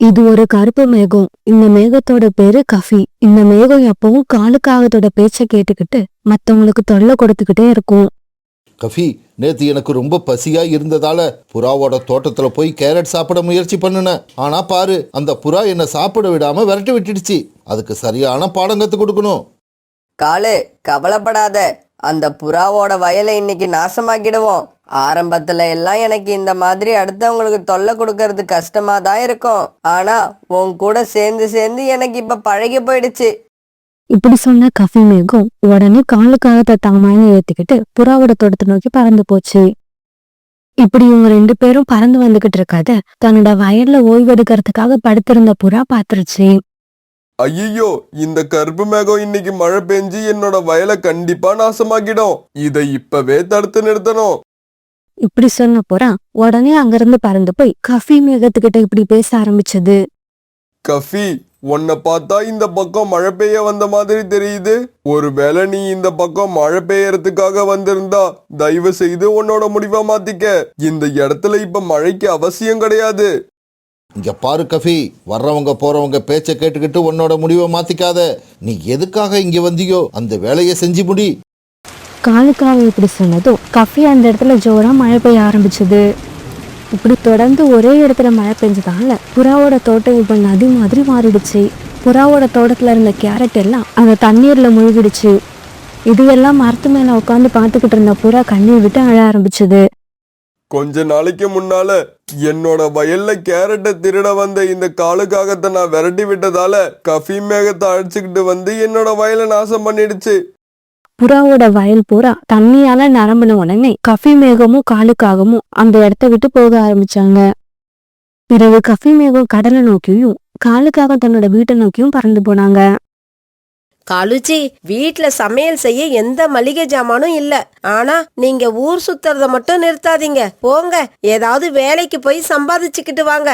இது ஒரு கருப்பு மேகம். இந்த மேகத்தோட பேரு கஃபி. இந்த மேகம் எப்பவும் காலுக்காகத்தோட பேச்ச கேட்டுக்கிட்டு மத்தவங்களுக்கு தொல்லை கொடுத்துக்கிட்டே இருக்கும். கஃபி, நேத்து எனக்கு ரொம்ப பசியா இருந்ததால புறாவோட தோட்டத்துல போய் கேரட் சாப்பிட முயற்சி பண்ணுனேன். ஆனா பாரு, அந்த புறா என்ன சாப்பிட விடாம விரட்டி விட்டுடுச்சு. அதுக்கு சரியான பாடம் கத்து கொடுக்கணும். காலு, கவலைப்படாத. அந்த புறாவோட வயலை இன்னைக்கு நாசமாக்கிடுவோம். ஆரம்பத்துல எல்லாம் எனக்கு இந்த மாதிரி அடுத்தவங்களுக்கு தொல்லை கொடுக்கறது கஷ்டமா தான் இருக்கும். ஆனா உன் கூட சேர்ந்து சேர்ந்து எனக்கு இப்ப பழகி போயிடுச்சு. இப்படி சொன்ன கஃபி மேகம் உடனே காலுக்காகத்தை தாமாயின்னு ஏத்திக்கிட்டு புறாவோட தோட்டத்தை நோக்கி பறந்து போச்சு. இப்படி இவங்க 2 பேரும் பறந்து வந்துகிட்டு இருக்காத தன்னோட வயல்ல ஓய்வெடுக்கிறதுக்காக படுத்திருந்த புறா பாத்துருச்சு. ஐயோ, இந்த கருப்பு மேகம் இன்னைக்கு மழை பெஞ்சு என்னோட வயலை கண்டிப்பா நாசமாக்கிடும். இதை இப்பவே தடுத்து நிறுத்தணும். இப்படி சொன்ன புறா உடனே அங்கிருந்து பறந்து போய் கஃபி மேகத்துக்கிட்ட இப்படி பேச ஆரம்பிச்சது. கஃபி, உன்னை பார்த்தா இந்த பக்கம் மழை பெய்ய வந்த மாதிரி தெரியுது. ஒருவேளை நீ இந்த பக்கம் மழை பெய்யறதுக்காக வந்திருந்தா தயவு செய்து உன்னோட முடிவை மாத்திக்க. இந்த இடத்துல இப்ப மழைக்கு அவசியம் கிடையாது. இங்க பாரு கஃபி, வர்றவங்க போறவங்க பேச்ச கேட்டுக்கிட்டு உன்னோட முடிவை மாத்திக்காத. நீ எதுக்காக இங்க வந்தியோ அந்த வேலையை செஞ்சு முடி. காலுக்காக இப்படி சொன்னதும் கஃபி அந்த இடத்துல ஜோரா மழை பெய்ய ஆரம்பிச்சது. இப்படி தொடர்ந்து ஒரே இடத்துல மழை பெஞ்சதால புறாவோட தோட்டம் இப்ப நதி மாதிரி மாறிடுச்சு. புறாவோட தோட்டத்துல இருந்த கேரட் எல்லாம் அந்த தண்ணீர்ல மூழ்கிடுச்சு. இது எல்லாம் மரத்து மேல உட்காந்து பாத்துக்கிட்டு இருந்த புறா கண்ணீர் விட்டு அழ ஆரம்பிச்சது. கொஞ்ச நாளைக்கு முன்னால என்னோட வயல்ல கேரட்டை திருட வந்த இந்த காலுக்காகத்தை நான் விரட்டி விட்டதால கஃபி மேகத்தை அழைச்சுக்கிட்டு வந்து என்னோட வயலை நாசம் பண்ணிடுச்சு. புறாவோட வயல் பூரா தண்ணியால நிரம்பின உடனே கஃபி மேகமும் காலுக்காகவும் அந்த இடத்த விட்டு போக ஆரம்பிச்சாங்க. பிறகு கஃபி மேகம் கடலை நோக்கியும் காலுக்காக தன்னோட வீட்டை நோக்கியும் பறந்து போனாங்க. காலுச்சி, வீட்ல சமையல் செய்ய எந்த மளிகை ஜாமானும் இல்ல. ஆனா நீங்க ஊர் சுத்துறத மட்டும் நிறுத்தாதீங்க. போங்க, ஏதாவது வேலைக்கு போய் சம்பாதிச்சுக்கிட்டு வாங்க.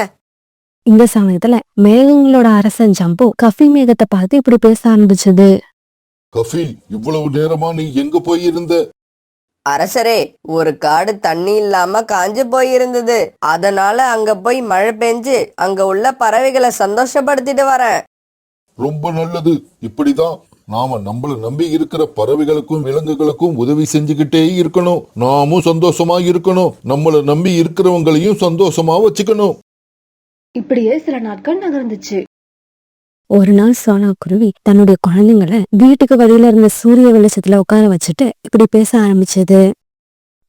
இந்த சமயத்துல மேகங்களோட அரசன் ஜம்போ கஃபி மேகத்தை பார்த்து இப்படி பேச ஆரம்பிச்சது. கஃபி, இவ்வளவு நேரமா நீ எங்க போயிருந்த? அரசரே, ஒரு காடு தண்ணி இல்லாம காஞ்சு போயிருந்தது. அதனால அங்க போய் மழை பெஞ்சு அங்க உள்ள பறவைகளை சந்தோஷப்படுத்திட்டு வரேன். ரொம்ப நல்லது. இப்படிதான் நாம நம்மள நம்பி இருக்கிற பறவைகளுக்கும் விலங்குகளுக்கும் உதவி செஞ்சுக்கிட்டே இருக்கணும். நாமும் சந்தோஷமா இருக்கணும். நம்மள நம்பி இருக்கிறவங்களையும் சந்தோஷமா வச்சுக்கணும். இப்படியே சில நாட்கள் நகர்ந்துச்சு. ஒரு நாள் சோனா குருவி தன்னுடைய குழந்தைங்களை வீட்டுக்கு வெளியில இருந்த சூரிய வெளிச்சத்துல உட்கார வச்சுட்டு இப்படி பேச ஆரம்பிச்சது.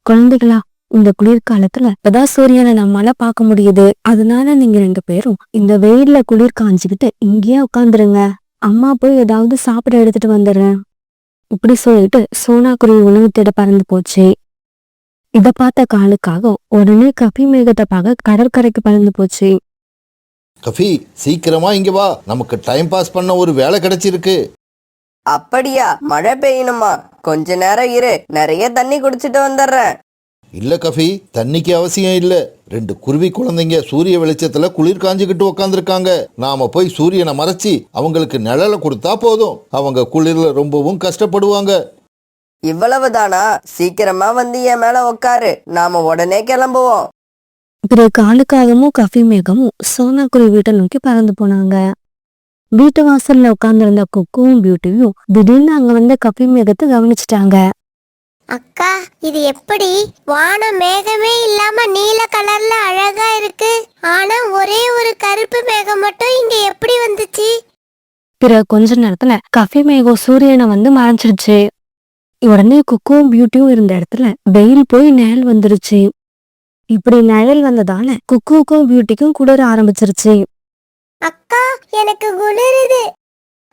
குழந்தைகளா, இந்த குளிர்காலத்துல இப்பதான் சூரியனை நம்மளால பார்க்க முடியுது. அதனால நீங்க 2 பேரும் இந்த வெயில்ல குளிர் காஞ்சுக்கிட்டு இங்கேயே உட்காந்துருங்க. அம்மா போய் ஏதாவது சாப்பிட எடுத்துட்டு வந்துடுறேன். இப்படி சொல்லிட்டு சோனா குருவி உணவு தேட பறந்து போச்சு. இத பார்த்த காலுக்காக உடனே கஃபி மேகத்தை பார்க்க கடற்கரைக்கு பறந்து போச்சு. கஃபி, சீக்கிரமா இங்க வா. நமக்கு டைம் பாஸ் பண்ண ஒரு வேலை கிடைச்சிருக்கு. அப்படியா? மழை பெய்யணுமா? கொஞ்ச நேரம் இரு, நிறைய தண்ணி குடிச்சிட்டு வந்துடுறேன். இல்ல கஃபி, தண்ணிக்கு அவசியம் இல்ல. 2 குருவி குழந்தைங்க சூரிய வெளிச்சத்துல குளிர் காஞ்சுக்கிட்டு உக்காந்துருக்காங்க. நாம போய் சூரியனை மறைச்சி அவங்களுக்கு நிழலை கொடுத்தா போதும். அவங்க குளிர்ல ரொம்பவும் கஷ்டப்படுவாங்க. இவ்வளவுதானா? சீக்கிரமா வந்து என் மேல உட்காரு, நாம உடனே கிளம்புவோம். பிறகு காலுக்காகவும் கஃபி மேகமும் சோனா குருவி வீட்டை நோக்கி பறந்து போனாங்க. வீட்டு வாசல்ல உட்கார்ந்திருந்த குக்குவும் பியூட்டியும் திடீர்னு அங்க வந்த கஃபி மேகத்தை கவனிச்சிட்டாங்க. அக்கா, இது எப்படி? வானம் மேகமே இல்லாம நீல கலர்ல அழகா இருக்கு. ஆனா ஒரே ஒரு கருப்பு மேகம் மட்டும் இங்க எப்படி வந்துச்சு? பிறகு கொஞ்ச நேரத்துல கஃபி மேகம் சூரியனை வந்து மறைஞ்சிருச்சு. உடனே குக்குவும் பியூட்டியும் இருந்த இடத்துல வெயில் போய் நிழல் வந்துருச்சு. இப்படி நிழல் வந்ததால குக்குவுக்கும் பியூட்டிக்கும் குளிர ஆரம்பிச்சிருச்சு. அக்கா, எனக்கு குளிருது.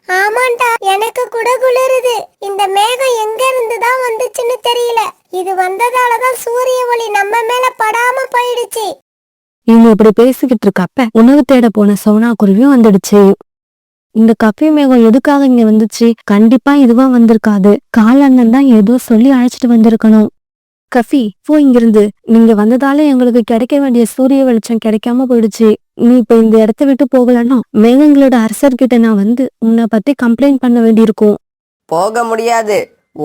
ஆமாண்டா, எனக்கு கூட குளிருது. இந்த மேகம் எங்க இருந்துதான் வந்துச்சுன்னு தெரியல. இது வந்ததாலதான் சூரிய ஒளி நம்ம மேல படாம போயிடுச்சு. இவங்க இப்படி பேசிக்கிட்டு இருக்கப்ப உணவு தேட போன சோனா குருவியும் வந்துடுச்சு. இந்த கஃபி மேகம் எதுக்காக இங்க வந்துச்சு? கண்டிப்பா இதுவா வந்திருக்காது. காலண்ணன் தான் ஏதோ சொல்லி அழைச்சிட்டு வந்திருக்கணும். கஃபி, போ இங்கிருந்து. நீங்க வந்ததால எங்களுக்கு கிடைக்க வேண்டிய சூரிய வெளிச்சம் கிடைக்காம போயிடுச்சு. நீ இப்ப இந்த இடத்த விட்டு போகலன்னா மேகங்களோட அரசர்கிட்ட நான் வந்து உன்னை பத்தி கம்ப்ளைண்ட் பண்ண வேண்டியிருக்கும். போக முடியாது.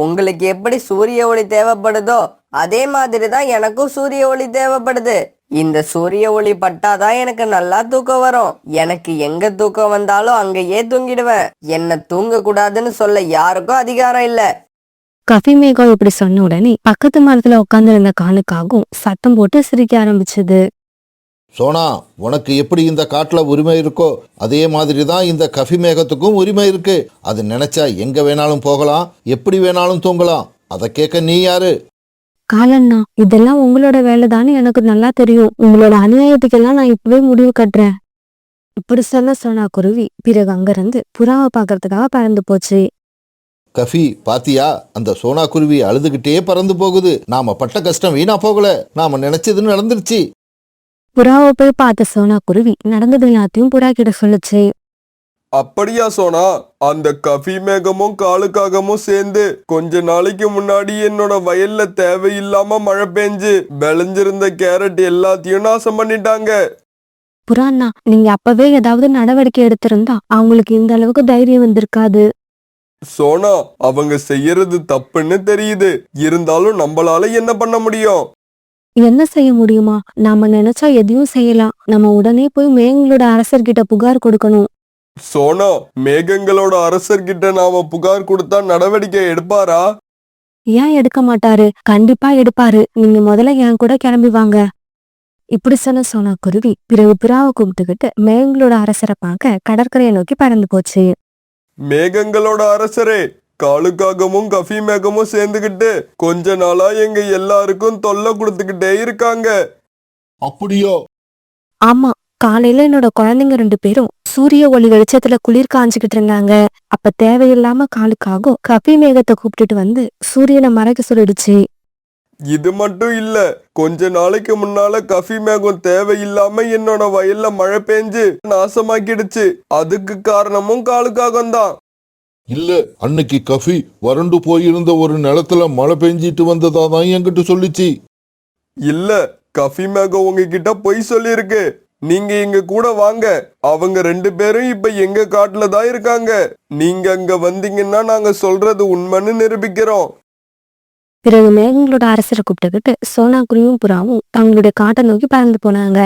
உங்களுக்கு எப்படி சூரிய ஒளி தேவைப்படுதோ அதே மாதிரிதான் எனக்கும் சூரிய ஒளி தேவைப்படுது. இந்த சூரிய ஒளி பட்டாதான் எனக்கு நல்லா தூக்கம் வரும். எனக்கு எங்க தூக்கம் வந்தாலும் அங்கேயே தூங்கிடுவேன். என்ன தூங்க கூடாதுன்னு சொல்ல யாருக்கும் அதிகாரம் இல்ல. கஃபி மேகம் இப்படி சொன்ன உடனே பக்கத்து மரத்துல உட்கார்ந்து இருந்த காலுக்காகவும் சத்தம் போட்டு சிரிக்க ஆரம்பிச்சது. சோனா, உனக்கு எப்படி இந்த காட்டுல உரிமை இருக்கோ அதே மாதிரி தான் இந்த கஃபி மேகத்துக்கும் உரிமை இருக்கு. அது நினைச்சா எங்க வேணாலும் போகலாம், எப்படி வேணாலும் தூங்கலாம். அதை கேட்க நீ யாரு? காலண்ணா, இதெல்லாம் உங்களோட வேலைதான்னு எனக்கு நல்லா தெரியும். உங்களோட அநியாயத்துக்கெல்லாம் நான் இப்பவே முடிவு கட்டுறேன். இப்படி சொன்ன சோனா குருவி பிறகு அங்கிருந்து புறாவை பாக்குறதுக்காக பறந்து போச்சு. கஃபி, பாத்தியா, அந்த சோனா குருவி அழுதுகிட்டே பறந்து போகுது. நாம பட்ட கஷ்டம் வீணா போகல, நாம நினைச்சதுன்னு நடந்துருச்சு. புறாவை போய் பார்த்த சோனா குருவி நடந்தது எல்லாத்தையும் புறா கிட்ட சொல்லுச்சு. அப்படியா சோனா? அந்த கஃபி மேகமும் காலுக்காகமும் சேர்ந்து கொஞ்ச நாளைக்கு முன்னாடி என்னோட வயல்ல தேவையில்லாம மழை பெஞ்சு விளைஞ்சிருந்த கேரட் எல்லாத்தையும் நாசம் பண்ணிட்டாங்க. புறாண்ணா, நீங்க அப்பவே ஏதாவது நடவடிக்கை எடுத்திருந்தா அவங்களுக்கு இந்த அளவுக்கு தைரியம் வந்திருக்காது. சோனா, அவங்க செய்யறது தப்புன்னு தெரியுது, இருந்தாலும் நம்மளால என்ன பண்ண முடியும்? என்ன செய்ய முடியுமா? நாம நினைச்சா எதையும் செய்யலாம். நம்ம உடனே போய் மேகங்களோட அரசர்கிட்ட புகார் கொடுக்கணும். சோனா, மேகங்களோட அரசர்கிட்ட நாம புகார் கொடுத்தா நடவடிக்கை எடுப்பாரா? ஏன் எடுக்க மாட்டாரு? கண்டிப்பா எடுப்பாரு. நீங்க முதல்ல என் கூட கிளம்பி வாங்க. இப்படி சொன்ன சோனா குருவி பிறகு புறாவை கூப்பிட்டுக்கிட்டு மேகங்களோட அரசரை பார்க்க கடற்கரையை நோக்கி பறந்து போச்சு. மேகங்களோட அரசரே, காலுக்காகமும் கஃபி மேகமும் சேர்ந்துகிட்டு கொஞ்ச நாளா எங்க எல்லாருக்கும் தொல்லை கொடுத்துக்கிட்டே இருக்காங்க. அப்படியா? ஆமா, காலையில என்னோட குழந்தைங்க 2 பேரும் சூரிய ஒளி வெளிச்சத்துல குளிர் காஞ்சுக்கிட்டு இருந்தாங்க. அப்ப தேவையில்லாம காலுக்காகவும் கஃபி மேகத்தை கூப்பிட்டுட்டு வந்து சூரியனை மறைக்க சொல்லிடுச்சு. இது மட்டும் இல்ல, கொஞ்ச நாளைக்கு முன்னால கஃபி மேகம் தேவையில்லாம என்னோட வயல்ல மழை பெஞ்சு நாசமாக்கிடுச்சு. அதுக்கு காரணமும் காலுக்காகம் தான். இல்ல, அன்னைக்கு கஃபி வறண்டு போயிருந்த ஒரு நிலத்துல மழை பெஞ்சிட்டு வந்ததா தான் என்கிட்ட சொல்லிச்சு. இல்ல, கஃபி மேகம் உங்ககிட்ட பொய் சொல்லியிருக்கு. நீங்க எங்க கூட வாங்க. அவங்க 2 பேரும் இப்ப எங்க காட்டுல தான் இருக்காங்க. நீங்க அங்க வந்தீங்கன்னா நாங்க சொல்றது உண்மைன்னு நிரூபிக்கிறோம். பிறகு மேகங்களோட அரசரை கூப்பிட்டுக்கிட்டு சோனா குருவியும் புறாவும் தங்களுடைய காட்டை நோக்கி பறந்து போனாங்க.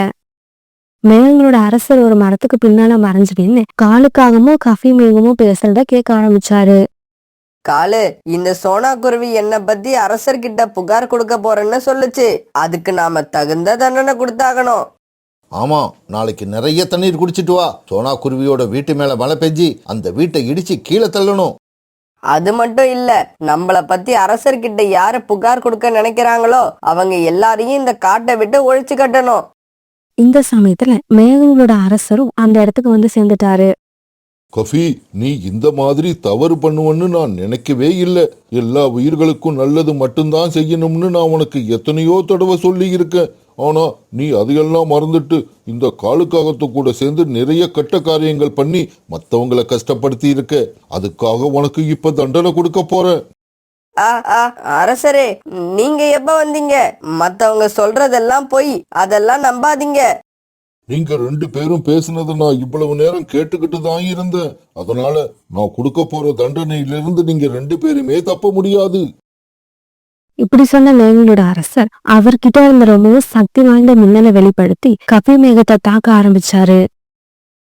மேகங்களோட அரசர் ஒரு மரத்துக்கு பின்னால மறைஞ்சு நின்னு காலுக்காகமோ கஃபி மேகமோ பேசுறத கேட்க ஆரம்பிச்சாரு. காலு, இந்த சோனா குருவி என்ன பத்தி அரசர்கிட்ட புகார் கொடுக்க போறேன்னு சொல்லுச்சு. அதுக்கு நாம தகுந்த தண்டனை கொடுத்தாகணும். ஆமா, நாளைக்கு நிறைய தண்ணீர் குடிச்சிட்டு வா. சோனா குருவியோட வீட்டு மேல மழை பெஞ்சி அந்த வீட்டை இடிச்சு கீழே தள்ளணும். அது மட்டும் இல்ல, நம்மள பத்தி அரசர்கிட்ட யாரு புகார் கொடுக்க நினைக்கிறாங்களோ அவங்க எல்லாரையும் இந்த காட்டை விட்டு ஒழிச்சு கட்டணும். இந்த சமயத்துல மேகங்களோட அரசரும் அந்த இடத்துக்கு வந்து சேர்ந்துட்டாரு. கஃபி, நீ இந்த மாதிரி தவறு பண்ணுவன்னு நான் நினைக்கவே இல்லை. எல்லா உயிர்களுக்கும் நல்லது மட்டும்தான் செய்யணும்னு நான் உனக்கு எத்தனையோ தடவை சொல்லி இருக்கேன். ஆனா நீ அதையெல்லாம் மறந்துட்டு இந்த காலுக்காகத்து கூட சேர்ந்து நிறைய கெட்ட காரியங்கள் பண்ணி மத்தவங்களை கஷ்டப்படுத்தி இருக்க. அதுக்காக உனக்கு இப்ப தண்டனை கொடுக்க போறேன். அரசரே, நீங்க எப்ப வந்தீங்க? மத்தவங்க சொல்றதெல்லாம் பொய், அதெல்லாம் நம்பாதீங்க. நீங்க 2 பேரும் பேசுனதை நான் இவ்வளவு நேரம் கேட்டுக்கிட்டு தான் இருந்தேன். அதனால நான் கொடுக்க போற தண்டனையிலிருந்து நீங்க 2 பேருமே தப்ப முடியாது. இப்படி சொன்ன மேகங்களோட அரசர் அவர்கிட்ட இருந்த ரொம்பவும் சக்தி வாய்ந்த மின்னலை வெளிப்படுத்தி கஃபி மேகத்தை தாக்க ஆரம்பிச்சாரு.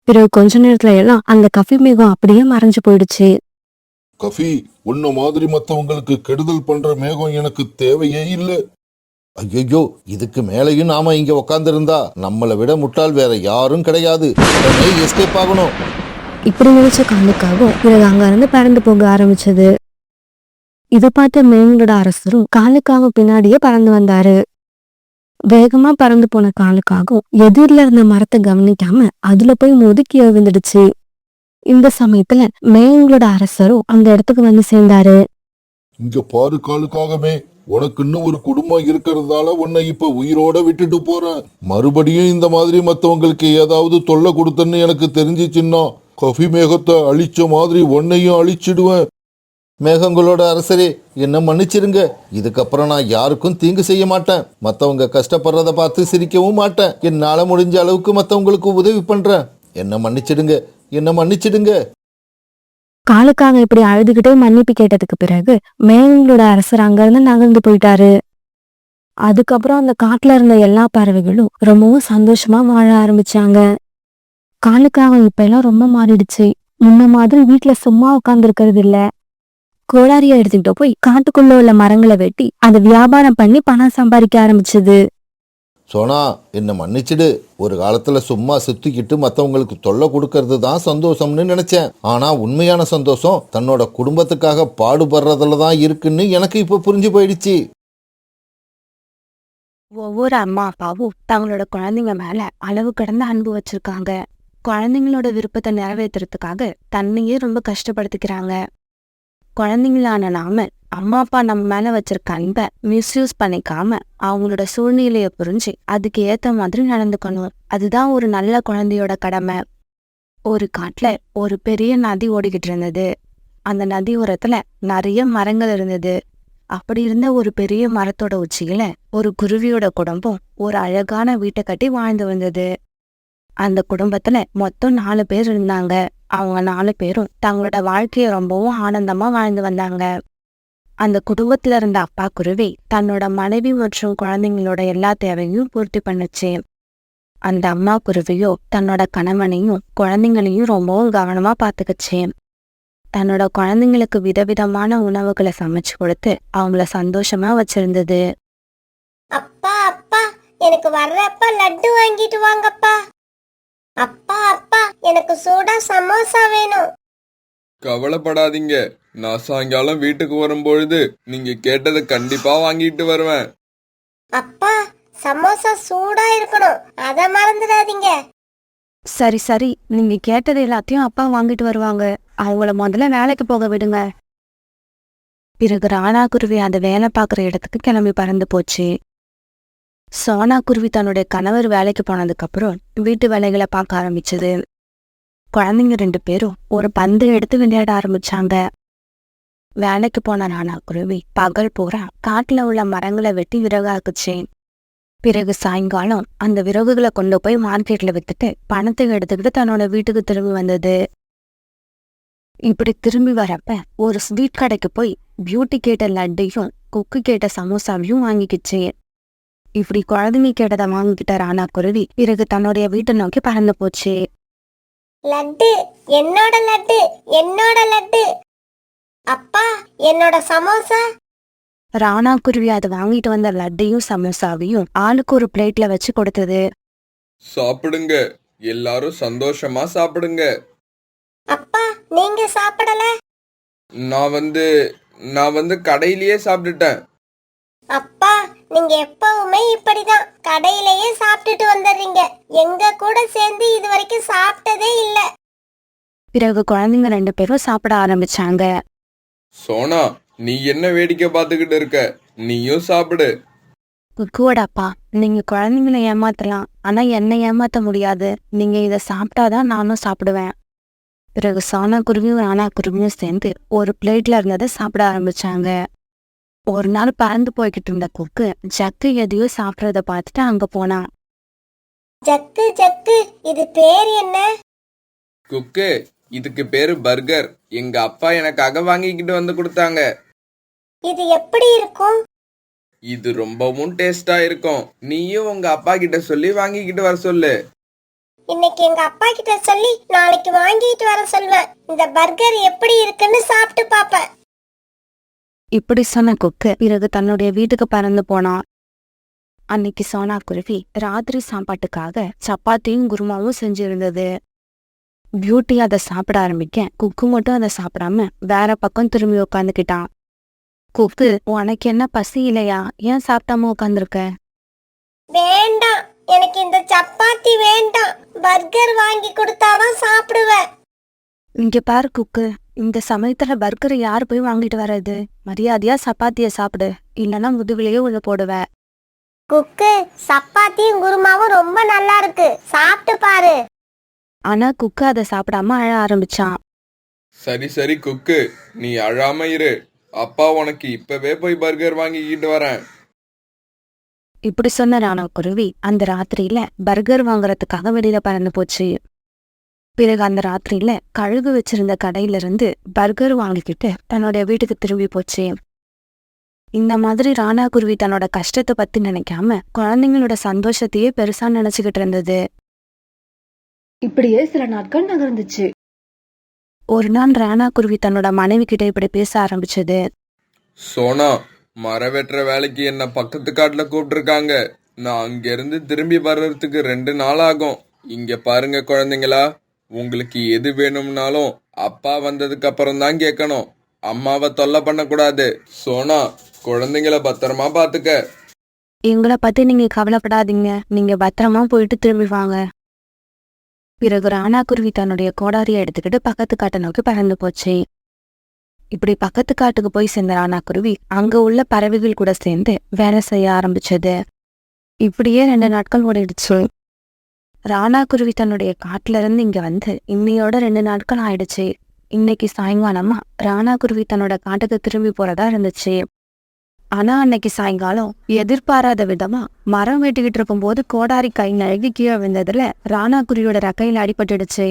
பிறகு கொஞ்ச நேரத்துல எல்லாம் அந்த கஃபி மேகம் அப்படியே மறைஞ்சு போயிடுச்சு. கஃபி, உன்ன மாதிரி மத்தவங்களுக்கு கெடுதல் பண்ற மேகம் எனக்கு தேவையே இல்லை. ஐயோ, இதுக்கு மேலையும் நாம இங்க உக்காந்து இருந்தா நம்மளை விட முட்டாள் வேற யாரும் கிடையாது. எஸ்கேப் ஆகணும். இப்படி நினைச்ச காலுக்காகவும் பிறகு அங்க இருந்து பறந்து போக ஆரம்பிச்சது. இதை பார்த்த மேகங்களோட அரசரும் காலுக்காக பின்னாடியே பறந்து வந்தாரு. வேகமா பறந்து போன காலுக்காகவும் எதிரில இருந்த மரத்தை கவனிக்காம அதுல போய் மோதி கீழே விழுந்துடுச்சு. இந்த சமயத்துல மேகங்களோட அரசரும் அந்த இடத்துக்கு வந்து சேர்ந்தாரு. இங்க பாரு காலுக்காகவே, உனக்கு இன்னும் ஒரு குடும்பம் இருக்கிறதால உன்னை இப்ப உயிரோட விட்டுட்டு போறேன். மறுபடியும் இந்த மாதிரி மத்தவங்களுக்கு ஏதாவது தொல்லை கொடுத்தன்னு எனக்கு தெரிஞ்சிச்சுன்னா கஃபி மேகத்தை அழிச்ச மாதிரி உன்னையும் அழிச்சிடுவேன். மேகங்களோட அரசரே, என்ன மன்னிச்சிருங்க. இதுக்கப்புறம் நான் யாருக்கும் தீங்கு செய்ய மாட்டேன். மத்தவங்க கஷ்டப்படுறத பார்த்து சிரிக்கவும் மாட்டேன். என்னால முடிஞ்ச அளவுக்கு மத்தவங்களுக்கு உதவி பண்றேன். என்ன மன்னிச்சிடுங்க, என்ன மன்னிச்சிடுங்க. காலுக்காக இப்படி அழுதுகிட்டே மன்னிப்பு கேட்டதுக்கு பிறகு மேகங்களோட அரசர் அங்கிருந்து நகர்ந்து போயிட்டாரு. அதுக்கப்புறம் அந்த காட்டுல இருந்த எல்லா பறவைகளும் ரொம்பவும் சந்தோஷமா வாழ ஆரம்பிச்சாங்க. காலுக்காக இப்ப எல்லாம் ரொம்ப மாறிடுச்சு. முன்ன மாதிரி வீட்டுல சும்மா உட்கார்ந்து இருக்கிறது இல்ல. கோடாரியை எடுத்துக்கிட்டு போய் காட்டுக்குள்ள உள்ள மரங்களை வெட்டி அதை வியாபாரம் பண்ணி பணம் சம்பாதிக்க ஆரம்பிச்சது. சோனா, என்னை மன்னிச்சிடு. ஒரு காலத்துல சும்மா சுத்திக்கிட்டு மற்றவங்களுக்கு தொல்லை கொடுக்கறது தான் சந்தோஷம்னு நினைச்சேன். ஆனா உண்மையான சந்தோஷம் தன்னோட குடும்பத்துக்காக பாடுபடுறதுல தான் இருக்குன்னு எனக்கு இப்ப புரிஞ்சு போயிடுச்சு. ஒவ்வொரு அம்மா அப்பாவும் தங்களோட குழந்தைங்க மேல அளவு கடந்த அன்பு வச்சிருக்காங்க. குழந்தைங்களோட விருப்பத்தை நிறைவேற்றுறதுக்காக தன்னையே ரொம்ப கஷ்டப்படுத்திக்கிறாங்க. குழந்தைங்களான நாம அம்மா அப்பா நம்ம மேல வச்சிருக்க அன்பை மிஸ்யூஸ் பண்ணிக்காம அவங்களோட சூழ்நிலைய புரிஞ்சு அதுக்கு ஏத்த மாதிரி நடந்துக்கணும். அதுதான் ஒரு நல்ல குழந்தையோட கடமை. ஒரு காட்டுல ஒரு பெரிய நதி ஓடிக்கிட்டு இருந்தது. அந்த நதி ஓரத்துல நிறைய மரங்கள் இருந்தது. அப்படி இருந்த ஒரு பெரிய மரத்தோட உச்சியில ஒரு குருவியோட குடும்பம் ஒரு அழகான வீட்டை கட்டி வாழ்ந்து வந்தது. அந்த குடும்பத்துல மொத்தம் 4 பேர் இருந்தாங்க. அவங்க 4 பேரும் தங்களோட வாழ்க்கைய ரொம்பவும் ஆனந்தமா வாழ்ந்து வந்தாங்க. அந்த குடும்பத்துல இருந்த அப்பா குருவி தன்னோட மனைவி மற்றும் குழந்தைங்களோட எல்லா தேவையும் பூர்த்தி பண்ணுச்சு. அந்த அம்மா குருவியோ தன்னோட கணவனையும் குழந்தைங்களையும் ரொம்பவும் கவனமா பாத்துக்குச்சு. தன்னோட குழந்தைங்களுக்கு விதவிதமான உணவுகளை சமைச்சு கொடுத்து அவங்கள சந்தோஷமா வச்சிருந்தது. அப்பா அப்பா எனக்கு வர்றப்ப லட்டு வாங்கிட்டு வாங்கப்பா. அப்பா அப்பா எனக்கு சூடா சமோசா வேணும். கவலைப்படாதீங்க, நான் சாயங்காலம் வீட்டுக்கு வரும்பொழுது நீங்க கேட்டதை கண்டிப்பா வாங்கிட்டு வருவேன். அப்பா சமோசா சூடா இருக்கணும், அத மறந்துடாதீங்க. சரி சரி, நீங்க கேட்டது எல்லாத்தையும் அப்பா வாங்கிட்டு வருவாங்க. அவங்கள முதல்ல வேலைக்கு போக விடுங்க. பிறகு ராணா குருவி அந்த வேலை பார்க்குற இடத்துக்கு கிளம்பி பறந்து போச்சு. சோனா குருவி தன்னுடைய கணவர் வேலைக்கு போனதுக்கு அப்புறம் வீட்டு வேலைகளை பார்க்க ஆரம்பிச்சது. குழந்தைங்க 2 பேரும் ஒரு பந்து எடுத்து விளையாட ஆரம்பிச்சாங்க. வேலைக்கு போன ராணா குருவி பகல் பூரா காட்டுல உள்ள மரங்களை வெட்டி விறகாக்குச்சு. பிறகு சாயங்காலம் அந்த விறகுகளை கொண்டு போய் மார்க்கெட்ல வித்துட்டு பணத்தை எடுத்துக்கிட்டு தன்னோட வீட்டுக்கு திரும்பி வந்தது. இப்படி திரும்பி வரப்ப ஒரு ஸ்வீட் கடைக்கு போய் பியூட்டி கேட்ட லட்டையும் குக்கு கேட்ட சமோசாவையும் வாங்கிக்கிச்சு. இப்படி குழந்தைங்க கேட்டதை வாங்கிக்கிட்ட ராணா குருவி பிறகு தன்னுடைய வீட்டை நோக்கி பறந்து போச்சு. லட்டு என்னோட லட்டு என்னோட லட்டு. அப்பா என்னோட சமோசா. ராணா குருவி அதை வாங்கிட்டு வந்த லட்டையும் சமோசாவையும் ஆளுக்கு ஒரு பிளேட்ல வச்சு கொடுத்தது. சாப்பிடுங்க, எல்லாரும் சந்தோஷமா சாப்பிடுங்க. அப்பா நீங்க சாப்பிடல. நான் வந்து கடையிலேயே சாப்பிட்டுட்டேன். அப்பா நீங்க எப்பவுமே இப்படிதான் கடையிலேயே சாப்பிட்டுட்டு வந்துடுறீங்க. எங்க கூட சேர்ந்து இது வரைக்கும் சாப்பிட்டதே இல்ல. பிறகு குழந்தைங்க 2 பேரும் சாப்பிட ஆரம்பிச்சாங்க. சோனா, நீ என்ன வேடிக்கை பார்த்துக்கிட்டு இருக்க? நீயும் சாப்பிடு. குக்குவோட அப்பா, நீங்க குழந்தைங்களை ஏமாத்தலாம், ஆனா என்னை ஏமாத்த முடியாது. நீங்க இதை சாப்பிட்டாதான் நானும் சாப்பிடுவேன். பிறகு சோனா குருவியும் ராணா குருவியும் சேர்ந்து ஒரு பிளேட்ல இருந்ததை சாப்பிட ஆரம்பிச்சாங்க. ஒரு நாள் பறந்து போய்கிட்டு இருந்த குக்கு ஜக்கு எதையோ சாப்பிட்றத பார்த்துட்டு அங்க போனான். ஜக்கு ஜக்கு இது பேர் என்ன? குக்கு, இதுக்கு பேரு பர்கர். எங்க அப்பா எனக்காக வாங்கிக்கிட்டு வந்து கொடுத்தாங்க. இது எப்படி இருக்கும்? இது ரொம்பவும் டேஸ்டா இருக்கும். நீயும் உங்க அப்பா கிட்ட சொல்லி வாங்கிக்கிட்டு வர சொல்லு. இன்னைக்கு எங்க அப்பா கிட்ட சொல்லி நாளைக்கு வாங்கிட்டு வர சொல்வேன். இந்த பர்கர் எப்படி இருக்குன்னு சாப்பிட்டு பாப்பேன். இப்படி சொன்ன குக்கு பிறகு தன்னுடைய வீட்டுக்கு பறந்து போனான். அன்னைக்கு சோனா குருவி ராத்திரி சாப்பாட்டுக்காக சப்பாத்தியும் குருமாவும் செஞ்சிருந்தது. பியூட்டி அதை சாப்பிட ஆரம்பிக்க குக்கு மட்டும் அதை சாப்பிடாம வேற பக்கம் திரும்பி உட்காந்துக்கிட்டான். குக்கு, உனக்கு என்ன பசி இல்லையா? ஏன் சாப்பிடாம உட்காந்துருக்க? வேண்டாம், எனக்கு இந்த சப்பாத்தி வேண்டாம். பர்கர் வாங்கி கொடுத்தாதான் சாப்பிடுவேன். இங்க பாரு குக்கு, இந்த சமயத்துல பர்கரை யாரு போய் வாங்கிட்டு வர்றது? மரியாதையா சப்பாத்திய சாப்பிடு, இல்லைன்னா முதுகுலயே உள்ள போடுவ. குக்கு, சப்பாத்தியும் குருமாவும் ரொம்ப நல்லா இருக்கு, சாப்பிட்டு பாரு. ஆனா குக்கு அதை சாப்பிடாம அழ ஆரம்பிச்சான். சரி சரி குக்கு, நீ அழாம இரு. அப்பா உனக்கு இப்பவே போய் பர்கர் வாங்கிக்கிட்டு வரேன். இப்படி சொன்ன ராணா குருவி அந்த ராத்திரியில பர்கர் வாங்குறதுக்காக வெளியில பறந்து போச்சு. பிறகு அந்த ராத்திரியில கழுகு வச்சிருந்த கடையில இருந்து பர்கர் வாங்கிக்கிட்டு தன்னுடைய வீட்டுக்கு திரும்பி போச்சு. இந்த மாதிரி ராணா குருவி தன்னோட கஷ்டத்தை பத்தி நினைக்காம குழந்தைங்களோட சந்தோஷத்தையே பெருசா நினைச்சுக்கிட்டு இருந்தது. இப்படியே சில நாட்கள் நகர்ந்துச்சு. ஒரு நாள் ராணா குருவி தன்னோட மனைவி கிட்ட இப்படி பேச ஆரம்பிச்சது. சோனா, மர வெட்டுற வேலைக்கு என்ன பக்கத்து காட்டுல கூப்பிட்டுருக்காங்க. நான் அங்கிருந்து திரும்பி வர்றதுக்கு 2 நாள் ஆகும். இங்க பாருங்க குழந்தைங்களா, உங்களுக்கு எது வேணும்னாலும் அப்பா வந்ததுக்கு அப்புறம் தான் கேட்கணும். அம்மாவை தொல்லை பண்ணக்கூடாது. சோனா, குழந்தைங்கள பத்திரமா பாத்துக்க. எங்களை பத்தி நீங்க கவலைப்படாதீங்க, நீங்க பத்திரமா போயிட்டு திரும்பி வாங்க. பிறகு ராணா குருவி தன்னுடைய கோடாரியை எடுத்துக்கிட்டு பக்கத்து காட்டை நோக்கி பறந்து போச்சு. இப்படி பக்கத்து காட்டுக்கு போய் சேர்ந்த ராணா குருவி அங்க உள்ள பறவைகள் கூட சேர்ந்து வேலை செய்ய ஆரம்பிச்சது. இப்படியே 2 நாட்கள் ஓடிடுச்சு. ராணா குருவி தன்னுடைய காட்டுல இருந்து இங்க வந்து இன்னையோட 2 நாட்கள் ஆயிடுச்சு. இன்னைக்கு சாயங்காலமா ராணா குருவி தன்னோட காட்டுக்கு திரும்பி போறதா இருந்துச்சு. ஆனா அன்னைக்கு சாயங்காலம் எதிர்பாராத விதமா மரம் வெட்டிக்கிட்டு இருக்கும் போது கோடாரி கை நழுவி கீழே விழுந்ததுல ராணா குருவியோட ரெக்கையில அடிபட்டுடுச்சு.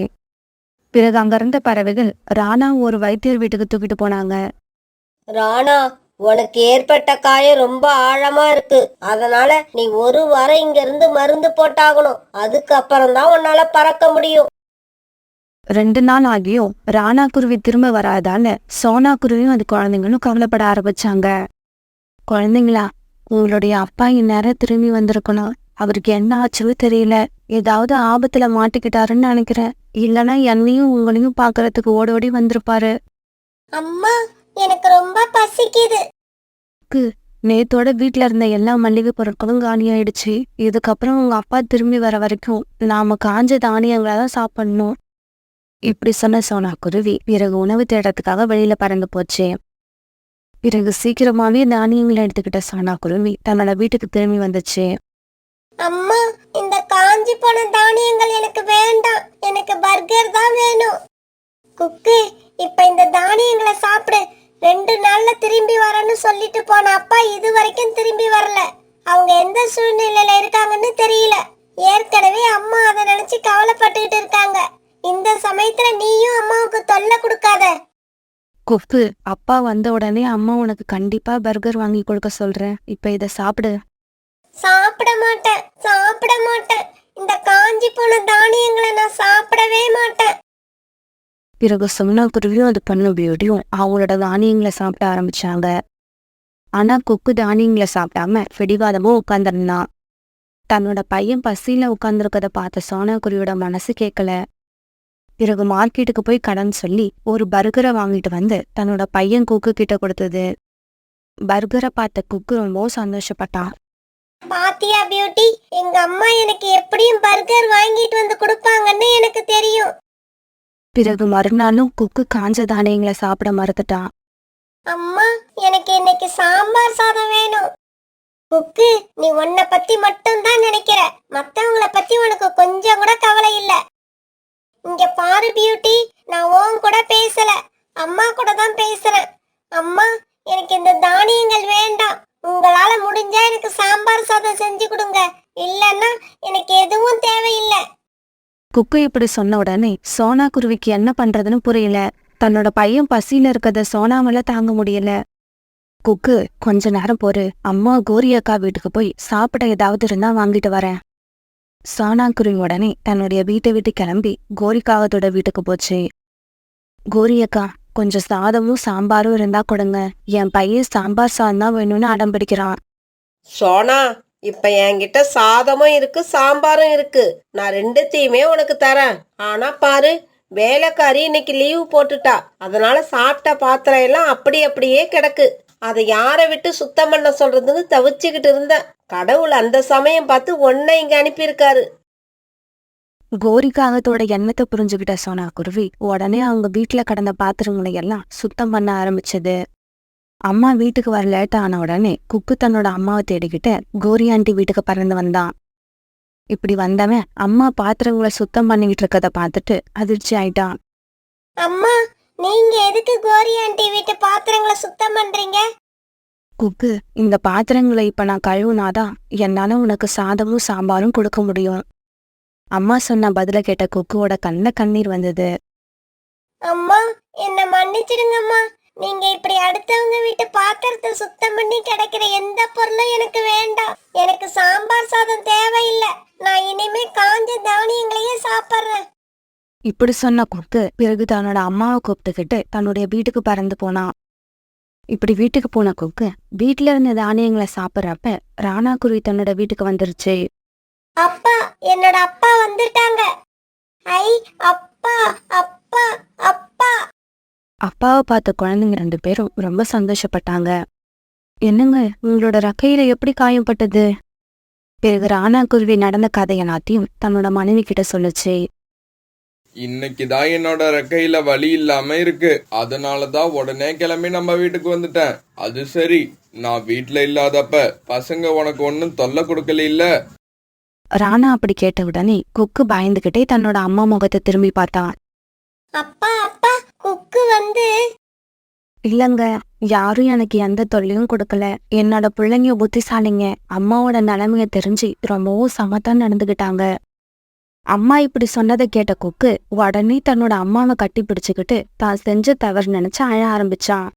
பிறகு அங்க இருந்த பறவைகள் ராணா ஒரு வைத்தியர் வீட்டுக்கு தூக்கிட்டு போனாங்க. ராணா, உனக்கு ஏற்பட்ட காயம் ரொம்ப ஆழமா இருக்கு. அதனால நீ 1 வாரம் இங்க இருந்து மருந்து போட்டாகணும். அதுக்கப்புறம் தான் உன்னால பறக்க முடியும். 2 நாள் ஆகியும் ராணா குருவி திரும்ப வராதால சோனா குருவியும் அது குழந்தைங்களும் கவலைப்பட ஆரம்பிச்சாங்க. குழந்தைங்களா, உங்களுடைய அப்பா இந்நேரம் திரும்பி வந்திருக்கணும். அவருக்கு என்ன ஆச்சுன்னு தெரியல. ஏதாவது ஆபத்துல மாட்டிக்கிட்டாருன்னு நினைக்கிறேன். இல்லைன்னா என்னையும் உங்களையும் பாக்குறதுக்கு ஓடோடி வந்திருப்பாரு. அம்மா, எனக்கு ரொம்ப பசிக்குது. நேத்தோட வீட்டுல இருந்த எல்லா மல்லிகை பொருட்களும் காலியாயிடுச்சு. இதுக்கப்புறம் உங்க அப்பா திரும்பி வர வரைக்கும் நாம காஞ்ச தானியங்களை தான் சாப்பிடணும். இப்படி சொன்ன சோனா குருவி பிறகு உணவு தேடுறதுக்காக வெளியில பறந்து போச்சு. பிறகு சீக்கிரமாவே தானியங்களை எடுத்துக்கிட்ட சோனா குருவி தன்னோட வீட்டுக்கு திரும்பி வந்துச்சு. அம்மா, இந்த காஞ்சி போன தானியங்கள் எனக்கு வேண்டாம். எனக்கு பர்கர் தான் வேணும். குக்கு, இப்ப இந்த தானியங்களை சாப்பிடு. 2 நாள்ல திரும்பி வரேன்னு சொல்லிட்டு போன அப்பா இது வரைக்கும் திரும்பி வரல. அவங்க எந்த சூழ்நிலையில இருக்காங்கன்னு தெரியல. ஏற்கனவே அம்மா அதை நினைச்சு கவலைப்பட்டுக்கிட்டு இருக்காங்க. இந்த சமயத்துல நீயும் அம்மாவுக்கு தொல்லை கொடுக்காத. குப்பு, அப்பா வந்த உடனே அம்மா உனக்கு கண்டிப்பா பர்கர் வாங்கி கொடுக்க சொல்றேன். இப்ப இத சாப்பிடு. சாப்பிட மாட்டேன், சாப்பிட மாட்டேன். இந்த காஞ்சி போன தானியங்களை நான் சாப்பிடவே மாட்டேன். பிறகு சோனா குருவியும் அது பண்ண பியூட்டியும் அவங்களோட தானியங்களை சாப்பிட ஆரம்பிச்சாங்க. ஆனா குக்கு தானியங்களை சாப்பிடாம பிடிவாதமும் உட்கார்ந்துருந்தான். தன்னோட பையன் பசியில உட்கார்ந்துருக்கத பார்த்த சோனா குருவியோட மனசு கேட்கல. பிறகு மார்க்கெட்டுக்கு போய் கடன் சொல்லி ஒரு பர்கரை வாங்கிட்டு வந்து தன்னோட பையன் குக்கு கிட்ட கொடுத்தது. பர்கரை பார்த்த குக்கு ரொம்ப சந்தோஷப்பட்டான். பாத்தியா பியூட்டி, எங்க அம்மா எனக்கு எப்படியும் பர்கர் வாங்கிட்டு வந்து கொடுப்பாங்கன்னு எனக்கு தெரியும். பிறகு மறுநாளும் குக்கு காஞ்ச தானியங்களை சாப்பிட மறுத்துட்டான். அம்மா, எனக்கு இன்னைக்கு சாம்பார் சாதம் வேணும். குக்கு, நீ உன்னை பத்தி மட்டும் தான் நினைக்கிற. மத்தவங்கள பத்தி உனக்கு கொஞ்சம் கூட கவலை இல்ல. இங்க பாரு பியூட்டி, நான் உன் கூட பேசல, அம்மா கூட தான் பேசுறேன். அம்மா, எனக்கு இந்த தானியங்கள் வேண்டாம். உங்களால முடிஞ்சா எனக்கு சாம்பார் சாதம் செஞ்சு கொடுங்க. இல்லன்னா எனக்கு எதுவும் தேவையில்லை. குக்கு இப்படி சொன்ன உடனே சோனா குருவிக்கு என்ன பண்றதுன்னு புரியல. தன்னோட பையன் பசியில இருக்கத சோனாவால தாங்க முடியல. குக்கு, கொஞ்ச நேரம் பொறு, அம்மா கோரி அக்கா வீட்டுக்கு போய் சாப்பிட ஏதாவது இருந்தா வாங்கிட்டு வரேன். சோனா குருவி உடனே தன்னுடைய வீட்டை விட்டு கிளம்பி கோரிக்காவத்தோட வீட்டுக்கு போச்சு. கோரி அக்கா, கொஞ்சம் சாதமும் சாம்பாரும் இருந்தா கொடுங்க. என் பையன் சாம்பார் சாதம் தான் வேணும்னு அடம் பிடிக்கிறான். சோனா, இப்ப என்கிட்ட சாதமும் இருக்கு சாம்பாரும் இருக்கு. நான் 2த்தையுமே உனக்கு தரேன். ஆனா பாரு, வேலைக்காரி இன்னைக்கு லீவு போட்டுட்டா. அதனால சாப்பிட்ட பாத்திரம் எல்லாம் அப்படியே கிடக்கு. அதை யாரை விட்டு சுத்தம் பண்ண சொல்றதுன்னு தவிச்சுக்கிட்டு இருந்தேன். கடவுள் அந்த சமயம் பார்த்து உன்னை இங்க அனுப்பியிருக்காரு. கோரிக்காகத்தோட எண்ணத்தை புரிஞ்சுக்கிட்ட சோனா குருவி உடனே அவங்க வீட்டுல கடந்த பாத்திரங்களை எல்லாம் சுத்தம் பண்ண ஆரம்பிச்சது. அம்மா வீட்டுக்கு வர லேட் ஆன உடனே குக்கு தன்னோட அம்மாவை தேடிக்கிட்டு கோரி ஆண்டி வீட்டுக்கு பறந்து வந்தான். இப்படி வந்தவன் அம்மா பாத்திரங்களை சுத்தம் பண்ணிக்கிட்டு இருக்கத பார்த்துட்டு அதிர்ச்சி ஆயிட்டான். அம்மா, நீங்க எதுக்கு கோரி ஆண்டி வீட்டு பாத்திரங்களை சுத்தம் பண்றீங்க? குக்கு, இந்த பாத்திரங்களை இப்ப நான் கழுவுனாதான் என்னால உனக்கு சாதமும் சாம்பாரும் கொடுக்க முடியும். அம்மா சொன்ன பதில கேட்ட குக்குவோட கண்ணுல கண்ணீர் வந்தது. அம்மா, என்ன மன்னிச்சிடுங்கம்மா. நீங்க இப்படி அடுத்தவங்க வீட்டு பாத்திரத்தை சுத்தம் பண்ணி கிடைக்கிற எந்த பொருளும் எனக்கு வேண்டாம். எனக்கு சாம்பார் சாதம் தேவையில்லை. நான் இனிமே காஞ்ச தானியங்களையே சாப்பிடுறேன். இப்படி சொன்ன கொக்கு பிறகு தன்னோட அம்மாவை கூப்பிட்டுக்கிட்டு தன்னுடைய வீட்டுக்கு பறந்து போனான். இப்படி வீட்டுக்கு போன கொக்கு வீட்டுல இருந்த தானியங்களை சாப்பிட்றப்ப ராணா குருவி தன்னோட வீட்டுக்கு வந்துருச்சு. அப்பா, என்னோட அப்பா வந்துட்டாங்க. ஐ அப்பா, அப்பா, அப்பா. அப்பாவை பார்த்த குழந்தைங்க 2 பேரும் ரொம்ப சந்தோஷப்பட்டாங்க. என்னங்க, உங்களோட ரெக்கையில எப்படி காயப்பட்டது? பிறகு ராணா குருவி நடந்த கதை எல்லாத்தையும் தன்னோட மனைவி கிட்ட சொல்லுச்சு. இன்னைக்குதான் என்னோட ரெக்கையில வலி இல்லாம இருக்கு. அதனாலதான் உடனே கிளம்பி நம்ம வீட்டுக்கு வந்துட்டேன். அது சரி, நான் வீட்டுல இல்லாதப்ப பசங்க உனக்கு ஒன்னும் தொல்லை கொடுக்கல இல்ல? ராணா அப்படி கேட்ட உடனே கொக்கு பயந்துகிட்டே தன்னோட அம்மா முகத்தை திரும்பி பார்த்தான். அப்பா, அப்பா, குக்கு வந்து இல்லங்க, யாரும் எனக்கு எந்த தொல்லையும் கொடுக்கல. என்னோட பிள்ளைங்க புத்திசாலிங்க. அம்மாவோட நிலைமைய தெரிஞ்சு ரொம்பவும் சமத்தான் நடந்துகிட்டாங்க. அம்மா இப்படி சொன்னதை கேட்ட கொக்கு உடனே தன்னோட அம்மாவை கட்டி பிடிச்சுக்கிட்டு தான் செஞ்ச தவறு நினைச்சு அழ ஆரம்பிச்சான்.